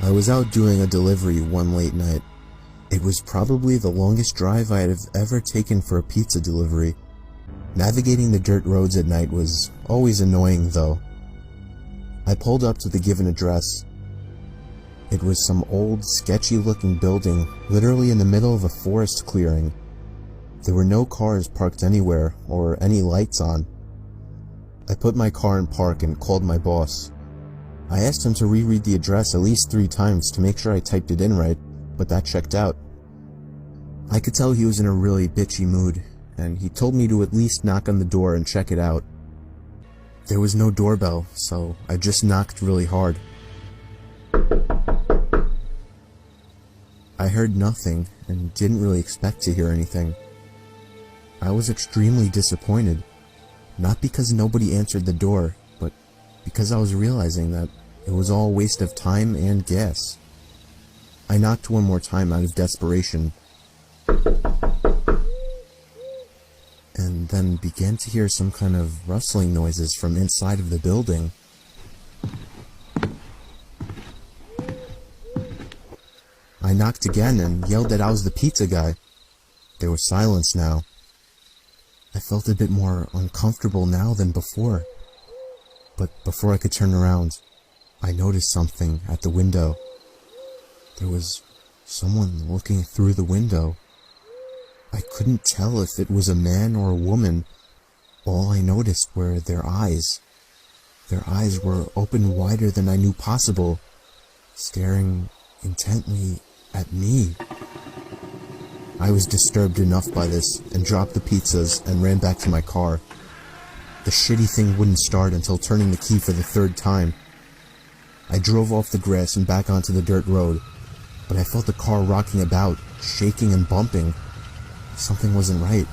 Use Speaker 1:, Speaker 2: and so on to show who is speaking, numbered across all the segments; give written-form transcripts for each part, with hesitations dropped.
Speaker 1: I was out doing a delivery one late night. It was probably the longest drive I had ever taken for a pizza delivery. Navigating the dirt roads at night was always annoying though. I pulled up to the given address. It was some old, sketchy-looking building literally in the middle of a forest clearing. There were no cars parked anywhere or any lights on. I put my car in park and called my boss. I asked him to reread the address at least 3 times to make sure I typed it in right, but that checked out. I could tell he was in a really bitchy mood, and he told me to at least knock on the door and check it out. There was no doorbell, so I just knocked really hard. I heard nothing and didn't really expect to hear anything. I was extremely disappointed, not because nobody answered the door, but because I was realizing that it was all a waste of time and gas. I knocked one more time out of desperation, and then began to hear some kind of rustling noises from inside of the building. I knocked again and yelled that I was the pizza guy. There was silence now. I felt a bit more uncomfortable now than before. But before I could turn around, I noticed something at the window. There was someone looking through the window. I couldn't tell if it was a man or a woman. All I noticed were their eyes. Their eyes were open wider than I knew possible, staring intently at me. I was disturbed enough by this and dropped the pizzas and ran back to my car. The shitty thing wouldn't start until turning the key for the 3rd time. I drove off the grass and back onto the dirt road, but I felt the car rocking about, shaking and bumping. Something wasn't right.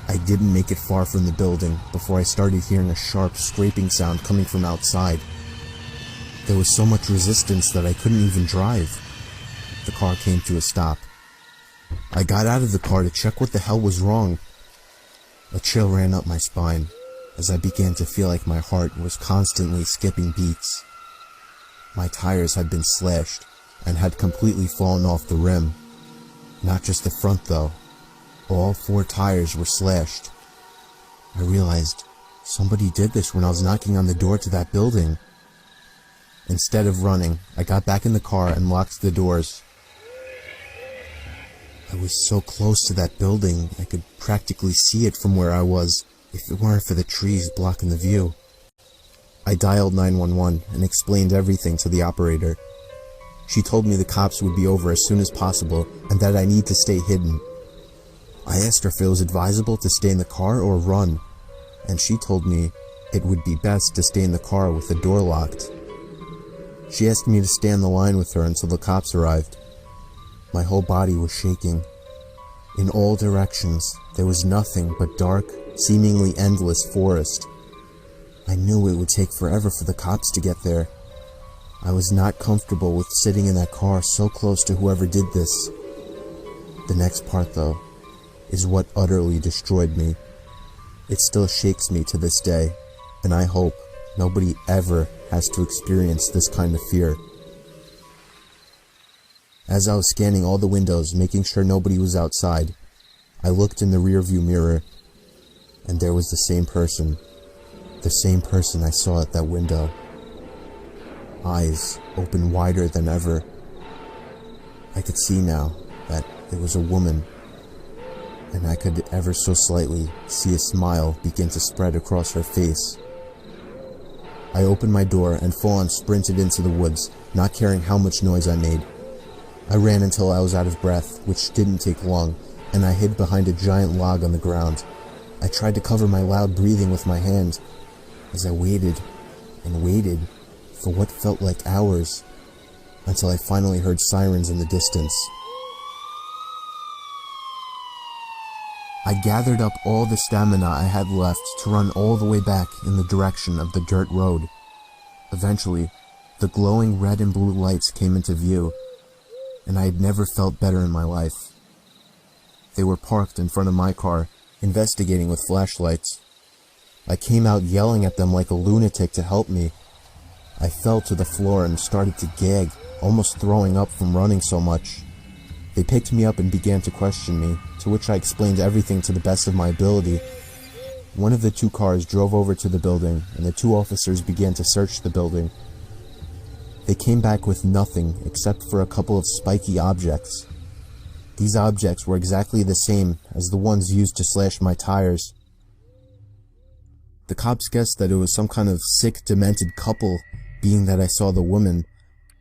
Speaker 1: I didn't make it far from the building before I started hearing a sharp scraping sound coming from outside. There was so much resistance that I couldn't even drive. The car came to a stop. I got out of the car to check what the hell was wrong. A chill ran up my spine as I began to feel like my heart was constantly skipping beats. My tires had been slashed and had completely fallen off the rim. Not just the front though. All 4 tires were slashed. I realized somebody did this when I was knocking on the door to that building. Instead of running, I got back in the car and locked the doors. I was so close to that building, I could practically see it from where I was, if it weren't for the trees blocking the view. I dialed 911 and explained everything to the operator. She told me the cops would be over as soon as possible and that I need to stay hidden. I asked her if it was advisable to stay in the car or run, and she told me it would be best to stay in the car with the door locked. She asked me to stay on the line with her until the cops arrived. My whole body was shaking. In all directions, there was nothing but dark, seemingly endless forest. I knew it would take forever for the cops to get there. I was not comfortable with sitting in that car so close to whoever did this. The next part, though, is what utterly destroyed me. It still shakes me to this day, and I hope nobody ever has to experience this kind of fear. As I was scanning all the windows, making sure nobody was outside, I looked in the rearview mirror, and there was the same person I saw at that window. Eyes open wider than ever. I could see now that it was a woman, and I could ever so slightly see a smile begin to spread across her face. I opened my door and full-on sprinted into the woods, not caring how much noise I made. I ran until I was out of breath, which didn't take long, and I hid behind a giant log on the ground. I tried to cover my loud breathing with my hand, as I waited and waited for what felt like hours, until I finally heard sirens in the distance. I gathered up all the stamina I had left to run all the way back in the direction of the dirt road. Eventually, the glowing red and blue lights came into view, and I had never felt better in my life. They were parked in front of my car, investigating with flashlights. I came out yelling at them like a lunatic to help me. I fell to the floor and started to gag, almost throwing up from running so much. They picked me up and began to question me, to which I explained everything to the best of my ability. One of the 2 cars drove over to the building, and the 2 officers began to search the building. They came back with nothing except for a couple of spiky objects. These objects were exactly the same as the ones used to slash my tires. The cops guessed that it was some kind of sick, demented couple, being that I saw the woman,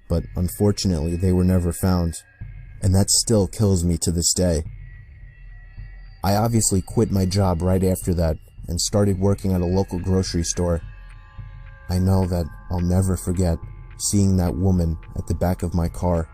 Speaker 1: but unfortunately they were never found, and that still kills me to this day. I obviously quit my job right after that and started working at a local grocery store. I know that I'll never forget seeing that woman at the back of my car.